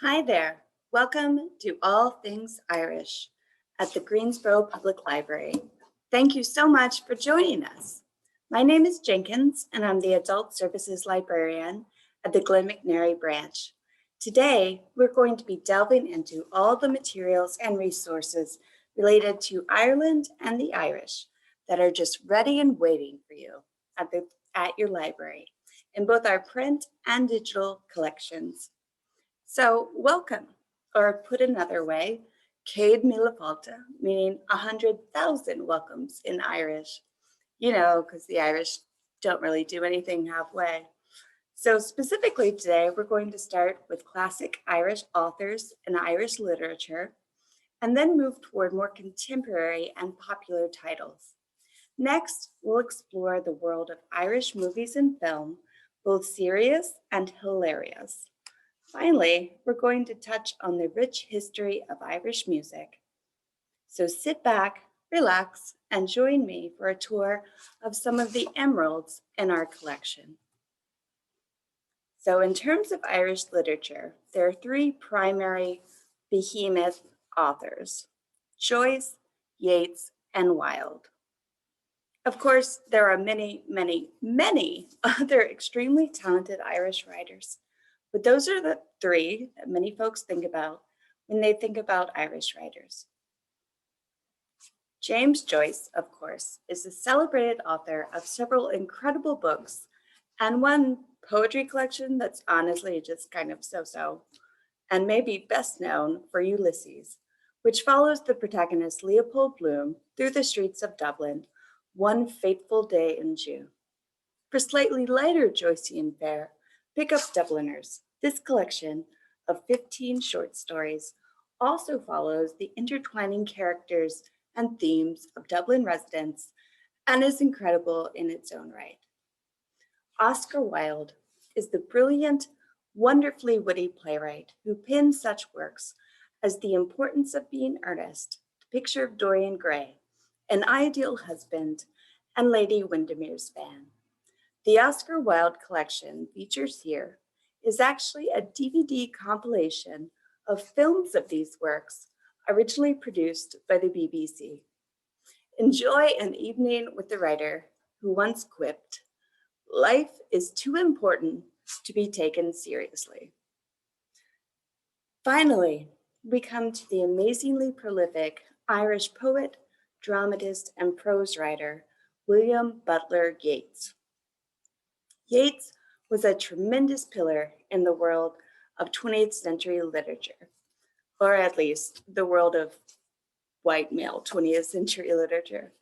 Hi there. Welcome to All Things Irish at the Greensboro Public Library. Thank you so much for joining us. My name is Jenkins, and I'm the Adult Services Librarian at the Glen McNary branch. Today, we're going to be delving into all the materials and resources related to Ireland and the Irish that are just ready and waiting for you at your library in both our print and digital collections. So welcome, or put another way, Céad Míle Fáilte, meaning 100,000 welcomes in Irish. You know, because the Irish don't really do anything halfway. So specifically today, we're going to start with classic Irish authors and Irish literature, and then move toward more contemporary and popular titles. Next, we'll explore the world of Irish movies and film, both serious and hilarious. Finally, we're going to touch on the rich history of Irish music. So sit back, relax, and join me for a tour of some of the emeralds in our collection. So in terms of Irish literature, there are three primary behemoth authors: Joyce, Yates, and Wilde. Of course, there are many, many, many other extremely talented Irish writers. But those are the three that many folks think about when they think about Irish writers. James Joyce, of course, is the celebrated author of several incredible books and one poetry collection that's honestly just kind of so-so, and maybe best known for Ulysses, which follows the protagonist Leopold Bloom through the streets of Dublin one fateful day in June. For slightly lighter Joycean fare, pick up Dubliners. This collection of 15 short stories also follows the intertwining characters and themes of Dublin residents and is incredible in its own right. Oscar Wilde is the brilliant, wonderfully witty playwright who penned such works as The Importance of Being Earnest, The Picture of Dorian Gray, An Ideal Husband, and Lady Windermere's Fan. The Oscar Wilde collection features here is actually a DVD compilation of films of these works originally produced by the BBC. Enjoy an evening with the writer who once quipped, "Life is too important to be taken seriously." Finally, we come to the amazingly prolific Irish poet, dramatist, and prose writer, William Butler Yeats. Yeats was a tremendous pillar in the world of 20th century literature, or at least the world of white male 20th century literature.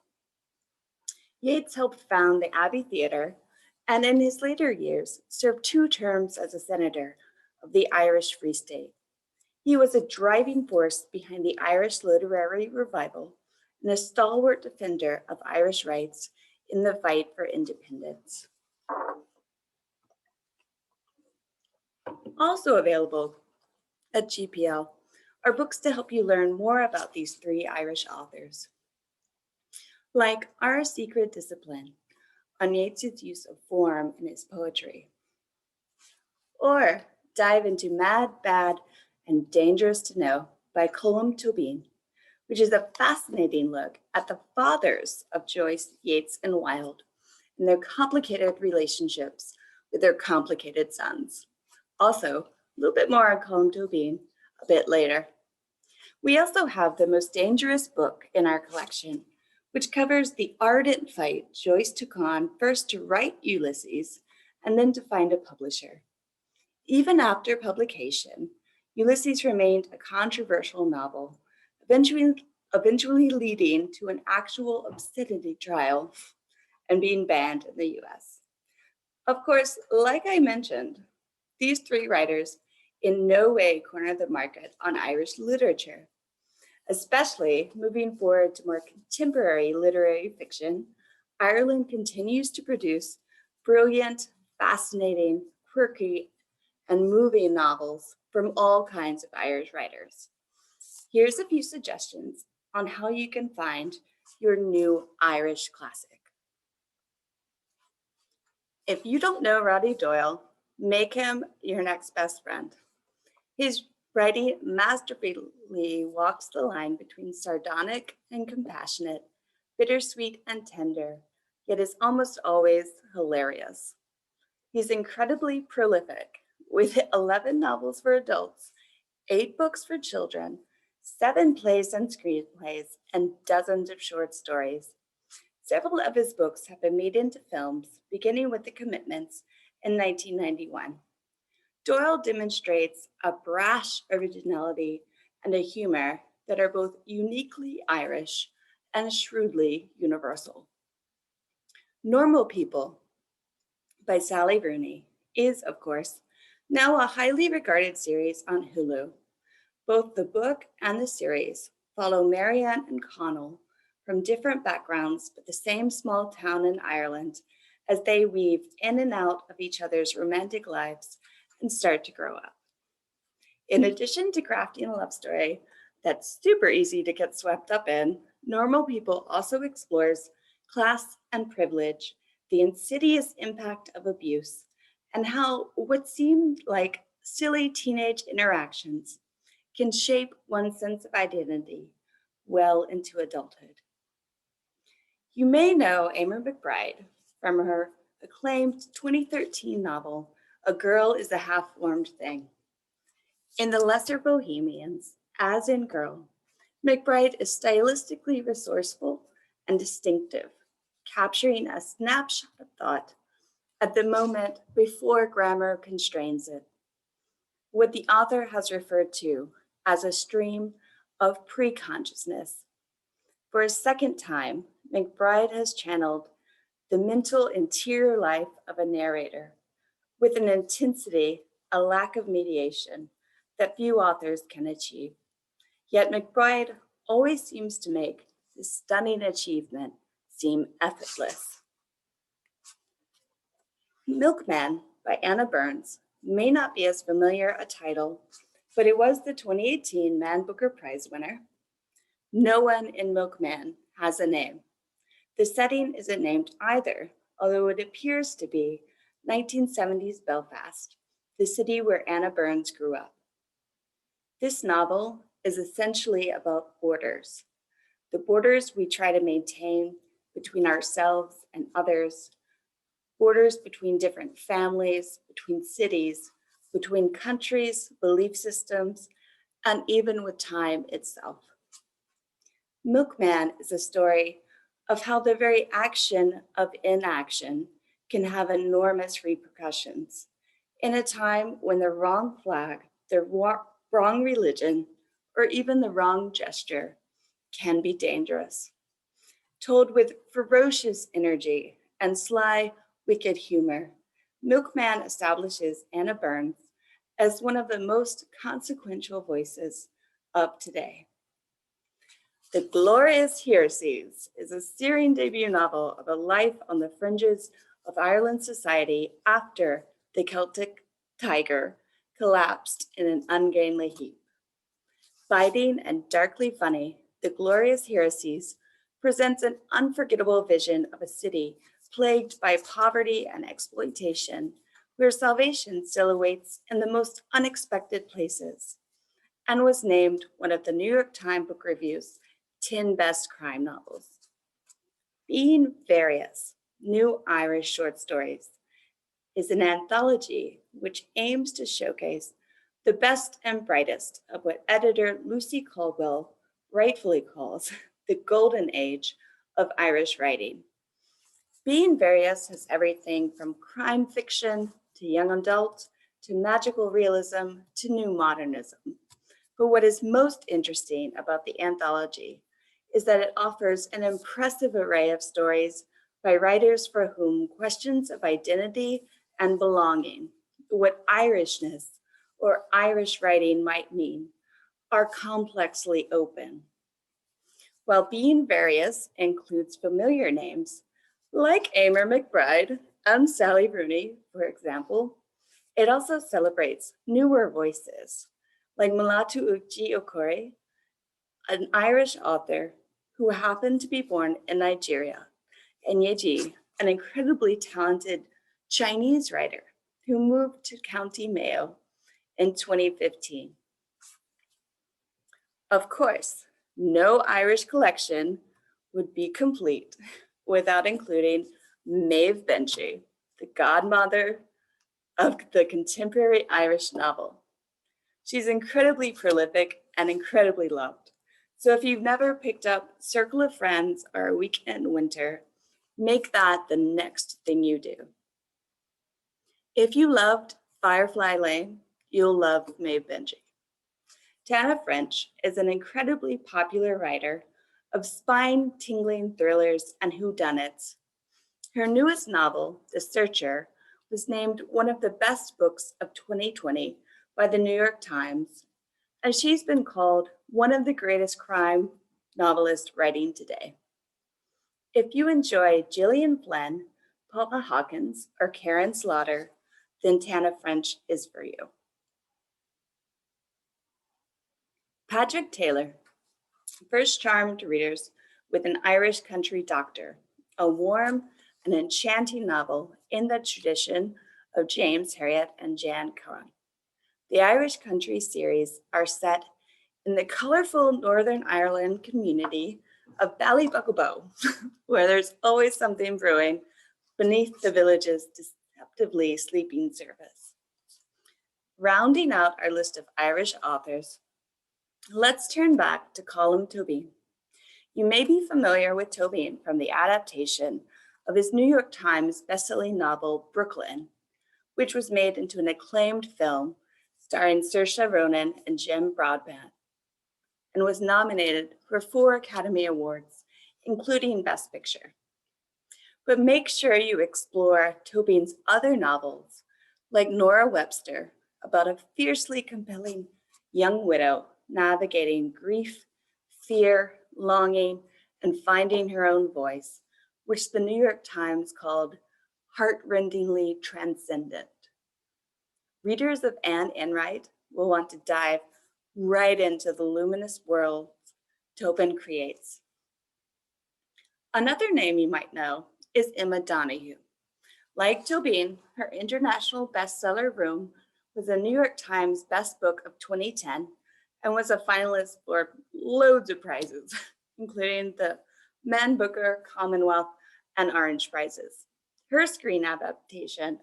Yeats helped found the Abbey Theatre, and in his later years served 2 terms as a senator of the Irish Free State. He was a driving force behind the Irish literary revival and a stalwart defender of Irish rights in the fight for independence. Also available at GPL are books to help you learn more about these 3 Irish authors, like Our Secret Discipline, on Yeats' use of form in his poetry, or dive into Mad, Bad, and Dangerous to Know by Colin, which is a fascinating look at the fathers of Joyce, Yates, and Wilde and their complicated relationships with their complicated sons. Also, a little bit more on Colin a bit later. We also have the most dangerous book in our collection, which covers the ardent fight Joyce took on first to write Ulysses and then to find a publisher. Even after publication, Ulysses remained a controversial novel, eventually leading to an actual obscenity trial and being banned in the US. Of course, like I mentioned, these 3 writers in no way corner the market on Irish literature, especially moving forward to more contemporary literary fiction. Ireland continues to produce brilliant, fascinating, quirky, and moving novels from all kinds of Irish writers. Here's a few suggestions on how you can find your new Irish classic. If you don't know Roddy Doyle, make him your next best friend. His Writing masterfully walks the line between sardonic and compassionate, bittersweet and tender, yet is almost always hilarious. He's incredibly prolific, with 11 novels for adults, 8 books for children, 7 plays and screenplays, and dozens of short stories. Several of his books have been made into films, beginning with The Commitments in 1991. Doyle demonstrates a brash originality and a humor that are both uniquely Irish and shrewdly universal. Normal People by Sally Rooney is, of course, now a highly regarded series on Hulu. Both the book and the series follow Marianne and Connell from different backgrounds but the same small town in Ireland as they weave in and out of each other's romantic lives and start to grow up. In addition to crafting a love story that's super easy to get swept up in, Normal People also explores class and privilege, the insidious impact of abuse, and how what seemed like silly teenage interactions can shape one's sense of identity well into adulthood. You may know Amor McBride from her acclaimed 2013 novel, A Girl is a Half-Formed Thing. In The Lesser Bohemians, as in Girl, McBride is stylistically resourceful and distinctive, capturing a snapshot of thought at the moment before grammar constrains it. What the author has referred to as a stream of pre-consciousness. For a second time, McBride has channeled the mental interior life of a narrator with an intensity, a lack of mediation that few authors can achieve. Yet McBride always seems to make this stunning achievement seem effortless. Milkman by Anna Burns may not be as familiar a title, but it was the 2018 Man Booker Prize winner. No one in Milkman has a name. The setting isn't named either, although it appears to be 1970s Belfast, the city where Anna Burns grew up. This novel is essentially about borders, the borders we try to maintain between ourselves and others, borders between different families, between cities, between countries, belief systems, and even with time itself. Milkman is a story of how the very action of inaction can have enormous repercussions in a time when the wrong flag, the wrong religion, or even the wrong gesture can be dangerous. Told with ferocious energy and sly, wicked humor, Milkman establishes Anna Burns as one of the most consequential voices of today. The Glorious Heresies is a searing debut novel of a life on the fringes of Ireland society after the Celtic Tiger collapsed in an ungainly heap. Biting and darkly funny, The Glorious Heresies presents an unforgettable vision of a city plagued by poverty and exploitation, where salvation still awaits in the most unexpected places, and was named one of the New York Times Book Review's 10 best crime novels. Being Various, New Irish Short Stories, is an anthology which aims to showcase the best and brightest of what editor Lucy Caldwell rightfully calls the golden age of Irish writing. Being Various has everything from crime fiction to young adult to magical realism to new modernism. But what is most interesting about the anthology is that it offers an impressive array of stories by writers for whom questions of identity and belonging, what Irishness or Irish writing might mean, are complexly open. While Being Various includes familiar names, like Amor McBride and Sally Rooney, for example, it also celebrates newer voices, like Mulatu Uchi Okore, an Irish author who happened to be born in Nigeria, and Yeji, an incredibly talented Chinese writer who moved to County Mayo in 2015. Of course, no Irish collection would be complete without including Maeve Binchy, the godmother of the contemporary Irish novel. She's incredibly prolific and incredibly loved. So if you've never picked up Circle of Friends or A Week in Winter, make that the next thing you do. If you loved Firefly Lane, you'll love Maeve Binchy. Tana French is an incredibly popular writer of spine-tingling thrillers and whodunits. Her newest novel, The Searcher, was named one of the best books of 2020 by the New York Times, and she's been called one of the greatest crime novelists writing today. If you enjoy Gillian Flynn, Paula Hawkins, or Karen Slaughter, then Tana French is for you. Patrick Taylor first charmed readers with An Irish Country Doctor, a warm and enchanting novel in the tradition of James Herriot and Jan Curran. The Irish Country series are set in the colorful Northern Ireland community of Ballybucklebeau, where there's always something brewing beneath the village's deceptively sleeping surface. Rounding out our list of Irish authors, let's turn back to Colin Tobin. You may be familiar with Tobin from the adaptation of his New York Times bestselling novel, Brooklyn, which was made into an acclaimed film starring Saoirse Ronan and Jim Broadbent, and was nominated for 4 Academy Awards, including Best Picture. But make sure you explore Tobin's other novels, like Nora Webster, about a fiercely compelling young widow navigating grief, fear, longing, and finding her own voice, which the New York Times called heart-rendingly transcendent. Readers of Anne Enright will want to dive right into the luminous world Tobin creates. Another name you might know is Emma Donahue. Like Tobin, her international bestseller Room was a New York Times Best Book of 2010 and was a finalist for loads of prizes, including the Man Booker, Commonwealth, and Orange Prizes. Her screen adaptation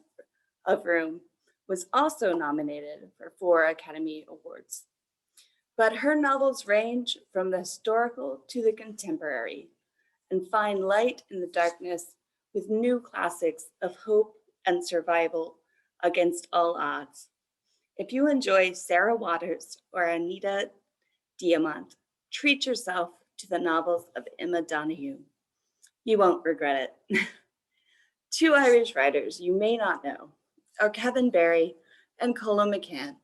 of Room was also nominated for 4 Academy Awards. But her novels range from the historical to the contemporary and find light in the darkness with new classics of hope and survival against all odds. If you enjoy Sarah Waters or Anita Diamant, treat yourself to the novels of Emma Donahue. You won't regret it. 2 Irish writers you may not know are Kevin Barry and Colin Mccann.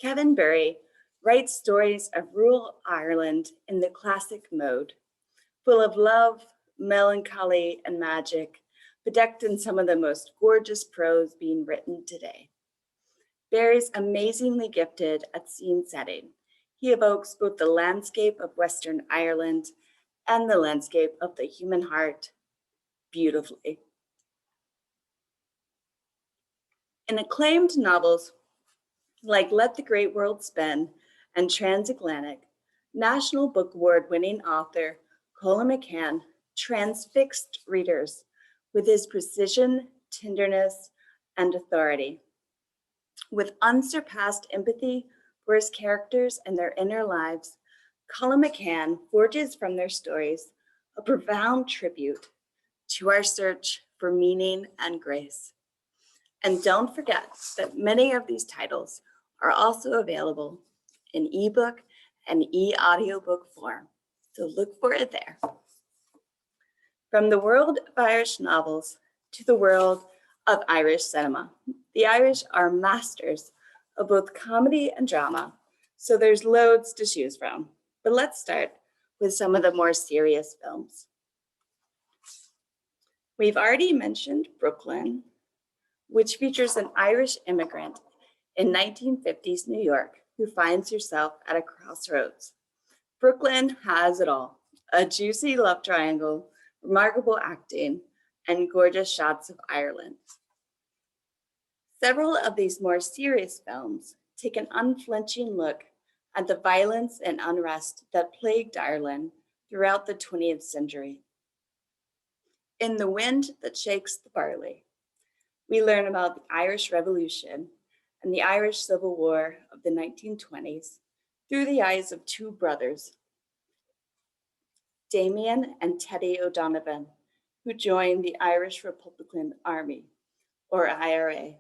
Kevin Barry writes stories of rural Ireland in the classic mode, full of love, melancholy, and magic, bedecked in some of the most gorgeous prose being written today. Barry's amazingly gifted at scene setting. He evokes both the landscape of Western Ireland and the landscape of the human heart beautifully. In acclaimed novels like Let the Great World Spin and Transatlantic, National Book Award-winning author Colin Mccann transfixed readers with his precision, tenderness, and authority. With unsurpassed empathy for his characters and their inner lives, Colin Mccann forges from their stories a profound tribute to our search for meaning and grace. And don't forget that many of these titles are also available in ebook and e-audiobook form, so look for it there. From the world of Irish novels to the world of Irish cinema, the Irish are masters of both comedy and drama, so there's loads to choose from. But let's start with some of the more serious films. We've already mentioned Brooklyn, which features an Irish immigrant in 1950s New York who finds herself at a crossroads. Brooklyn has it all: a juicy love triangle, remarkable acting, and gorgeous shots of Ireland. Several of these more serious films take an unflinching look and the violence and unrest that plagued Ireland throughout the 20th century. In The Wind That Shakes the Barley, we learn about the Irish Revolution and the Irish Civil War of the 1920s through the eyes of two brothers, Damien and Teddy O'Donovan, who joined the Irish Republican Army, or IRA.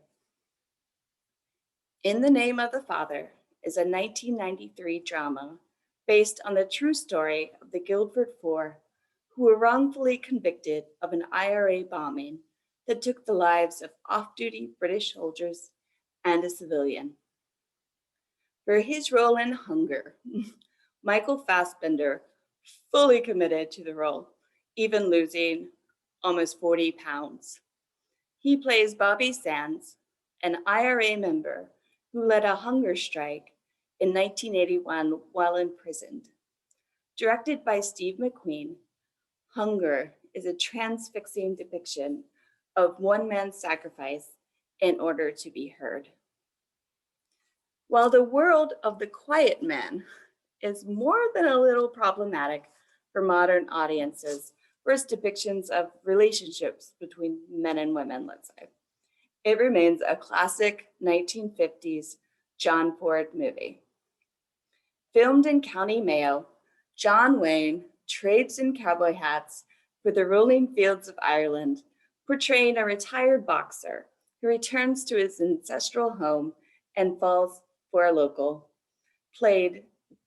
In the Name of the Father is a 1993 drama based on the true story of the Guildford Four, who were wrongfully convicted of an IRA bombing that took the lives of off-duty British soldiers and a civilian. For his role in Hunger, Michael Fassbender fully committed to the role, even losing almost 40 pounds. He plays Bobby Sands, an IRA member who led a hunger strike in 1981 while imprisoned. Directed by Steve McQueen, Hunger is a transfixing depiction of one man's sacrifice in order to be heard. While the world of The Quiet Man is more than a little problematic for modern audiences for its depictions of relationships between men and women, let's say, it remains a classic 1950s John Ford movie. Filmed in County Mayo, John Wayne trades in cowboy hats for the rolling fields of Ireland, portraying a retired boxer who returns to his ancestral home and falls for a local, played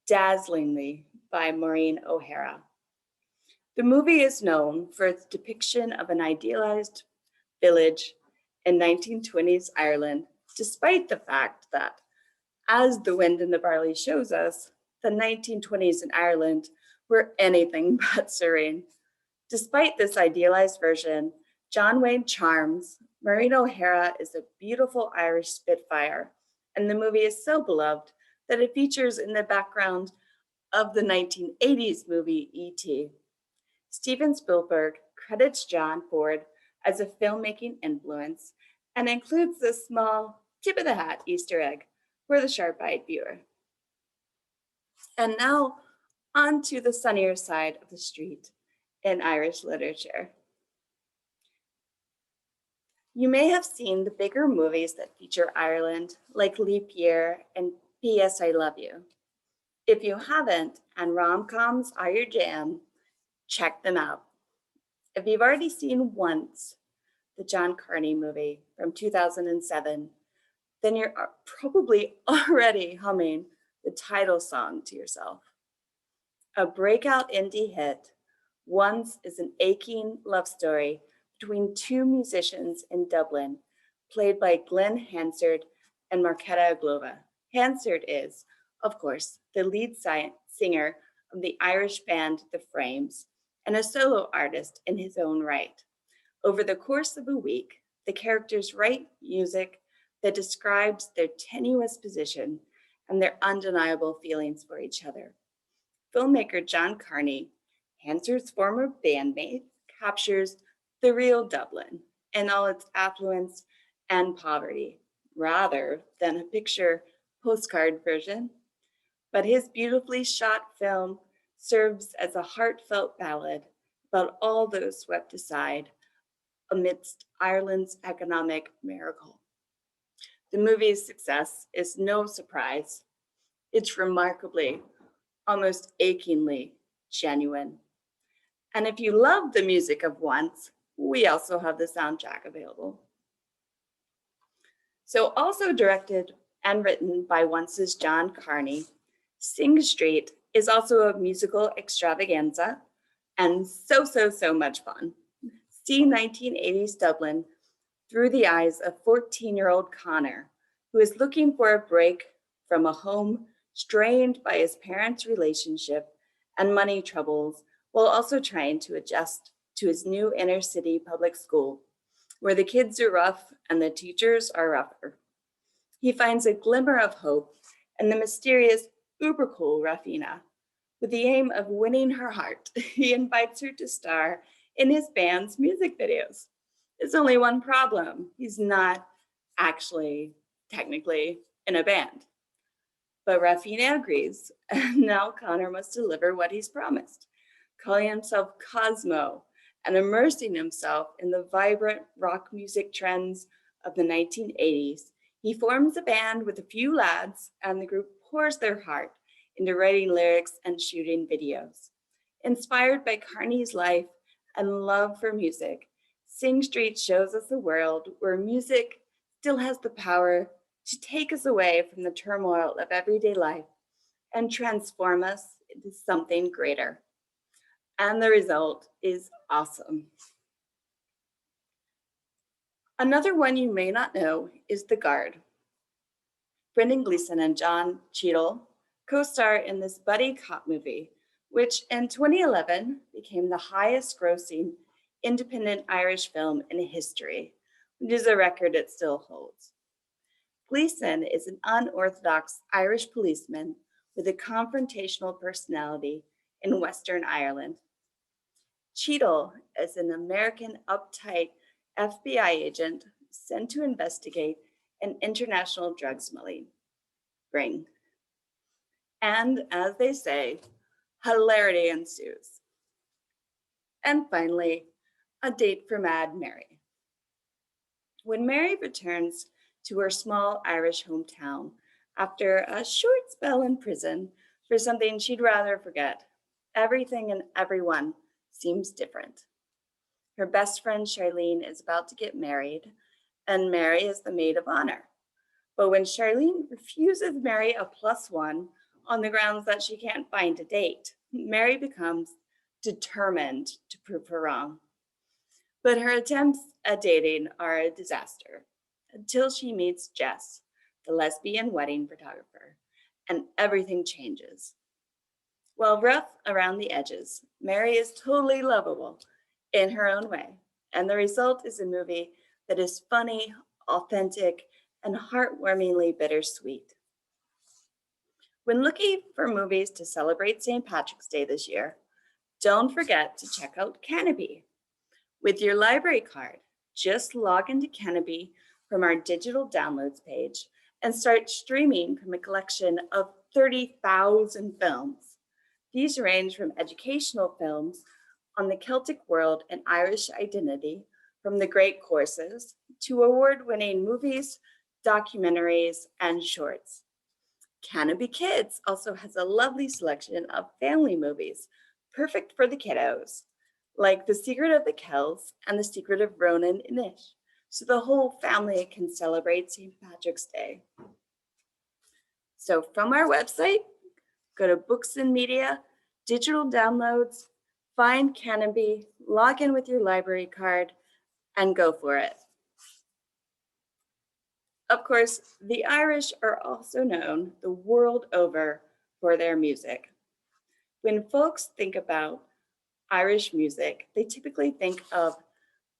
dazzlingly by Maureen O'Hara. The movie is known for its depiction of an idealized village in 1920s Ireland, despite the fact that, as The Wind and the Barley shows us, the 1920s in Ireland were anything but serene. Despite this idealized version, John Wayne charms, Maureen O'Hara is a beautiful Irish spitfire, and the movie is so beloved that it features in the background of the 1980s movie E.T. Steven Spielberg credits John Ford as a filmmaking influence and includes a small tip of the hat Easter egg for the sharp-eyed viewer. And now on to the sunnier side of the street in Irish literature. You may have seen the bigger movies that feature Ireland, like Leap Year and P.S. I Love You. If you haven't, and rom-coms are your jam, check them out. If you've already seen once the John Carney movie from 2007, then you're probably already humming the title song to yourself. A breakout indie hit, Once is an aching love story between two musicians in Dublin, played by Glenn Hansard and Marketa Glova. Hansard is, of course, the lead singer of the Irish band The Frames and a solo artist in his own right. Over the course of a week, the characters write music that describes their tenuous position and their undeniable feelings for each other. Filmmaker John Carney, Hansard's former bandmate, captures the real Dublin and all its affluence and poverty, rather than a picture postcard version. But his beautifully shot film serves as a heartfelt ballad about all those swept aside amidst Ireland's economic miracle. The movie's success is no surprise. It's remarkably, almost achingly genuine. And if you love the music of Once, we also have the soundtrack available. So also directed and written by Once's John Carney, Sing Street is also a musical extravaganza and so much fun. See 1980s Dublin through the eyes of 14-year-old Connor, who is looking for a break from a home strained by his parents' relationship and money troubles, while also trying to adjust to his new inner city public school, where the kids are rough and the teachers are rougher. He finds a glimmer of hope in the mysterious uber cool Rafina. With the aim of winning her heart, he invites her to star in his band's music videos. There's only one problem. He's not actually technically in a band. But Rafina agrees, and now Connor must deliver what he's promised, calling himself Cosmo and immersing himself in the vibrant rock music trends of the 1980s. He forms a band with a few lads, and the group pours their heart into writing lyrics and shooting videos. Inspired by Carney's life and love for music, Sing Street shows us a world where music still has the power to take us away from the turmoil of everyday life and transform us into something greater. And the result is awesome. Another one you may not know is The Guard. Brendan Gleeson and John Cheadle co-star in this buddy cop movie, which in 2011 became the highest grossing independent Irish film in history, which is a record it still holds. Gleeson is an unorthodox Irish policeman with a confrontational personality in Western Ireland. Cheadle is an American uptight FBI agent sent to investigate an international drug smuggling ring. And as they say, hilarity ensues. And finally, a date for Mad Mary. When Mary returns to her small Irish hometown after a short spell in prison for something she'd rather forget, everything and everyone seems different. Her best friend Charlene is about to get married, and Mary is the maid of honor. But when Charlene refuses Mary a +1 on the grounds that she can't find a date, Mary becomes determined to prove her wrong. But her attempts at dating are a disaster until she meets Jess, the lesbian wedding photographer, and everything changes. While rough around the edges, Mary is totally lovable in her own way, and the result is a movie that is funny, authentic, and heartwarmingly bittersweet. When looking for movies to celebrate St. Patrick's Day this year, don't forget to check out Canopy. With your library card, just log into Canopy from our digital downloads page and start streaming from a collection of 30,000 films. These range from educational films on the Celtic world and Irish identity from the great courses to award-winning movies, documentaries, and shorts. Canopy Kids also has a lovely selection of family movies, perfect for the kiddos, like The Secret of the Kells and The Secret of Ronan Inish, so the whole family can celebrate St. Patrick's Day. So from our website, go to Books and Media, Digital Downloads, find Canopy, log in with your library card, and go for it. Of course, the Irish are also known the world over for their music. When folks think about Irish music, they typically think of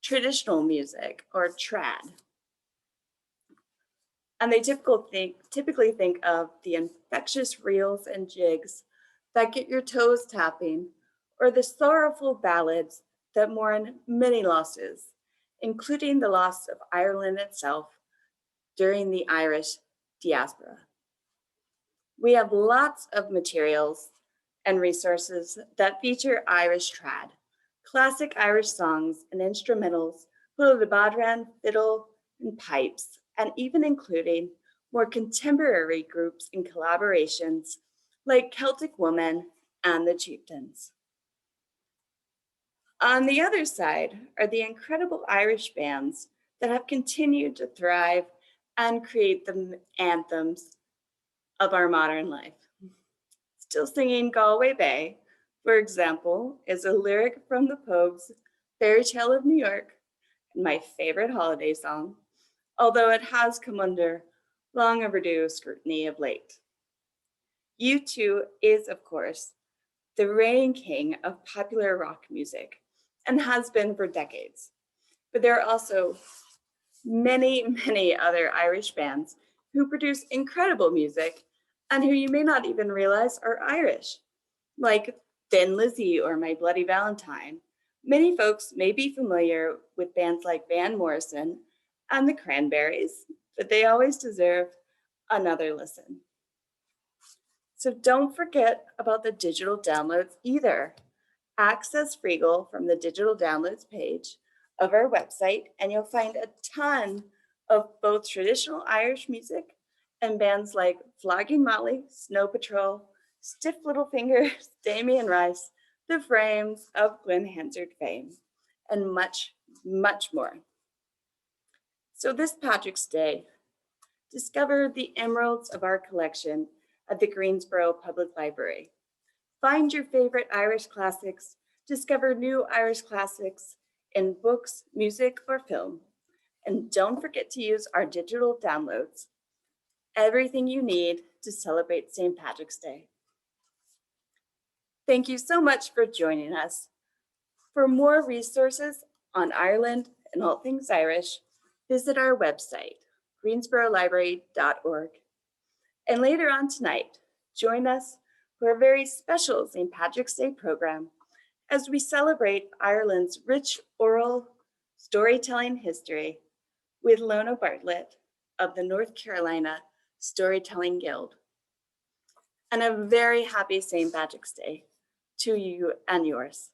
traditional music or trad. And they typically think of the infectious reels and jigs that get your toes tapping, or the sorrowful ballads that mourn many losses, including the loss of Ireland itself during the Irish diaspora. We have lots of materials and resources that feature Irish trad, classic Irish songs and instrumentals full of the bodhran, fiddle, and pipes, and even including more contemporary groups and collaborations like Celtic Woman and the Chieftains. On the other side are the incredible Irish bands that have continued to thrive and create the anthems of our modern life. Still Singing Galway Bay, for example, is a lyric from the Pogues' Fairy Tale of New York, and my favorite holiday song, although it has come under long overdue scrutiny of late. U2 is, of course, the reigning king of popular rock music and has been for decades. But there are also many other Irish bands who produce incredible music and who you may not even realize are Irish, like Thin Lizzy or My Bloody Valentine. Many folks may be familiar with bands like Van Morrison and the Cranberries, but they always deserve another listen. So don't forget about the digital downloads either. Access Freegal from the digital downloads page of our website, and you'll find a ton of both traditional Irish music and bands like Flogging Molly, Snow Patrol, Stiff Little Fingers, Damien Rice, The Frames of Glen Hansard fame, and much, much more. So this Patrick's Day, discover the emeralds of our collection at the Greensboro Public Library. Find your favorite Irish classics, discover new Irish classics in books, music, or film, and don't forget to use our digital downloads. Everything you need to celebrate St. Patrick's Day. Thank you so much for joining us. For more resources on Ireland and all things Irish, visit our website, greensborolibrary.org. And later on tonight, join us for a very special St. Patrick's Day program as we celebrate Ireland's rich oral storytelling history with Lona Bartlett of the North Carolina Storytelling Guild. And a very happy St. Patrick's Day to you and yours.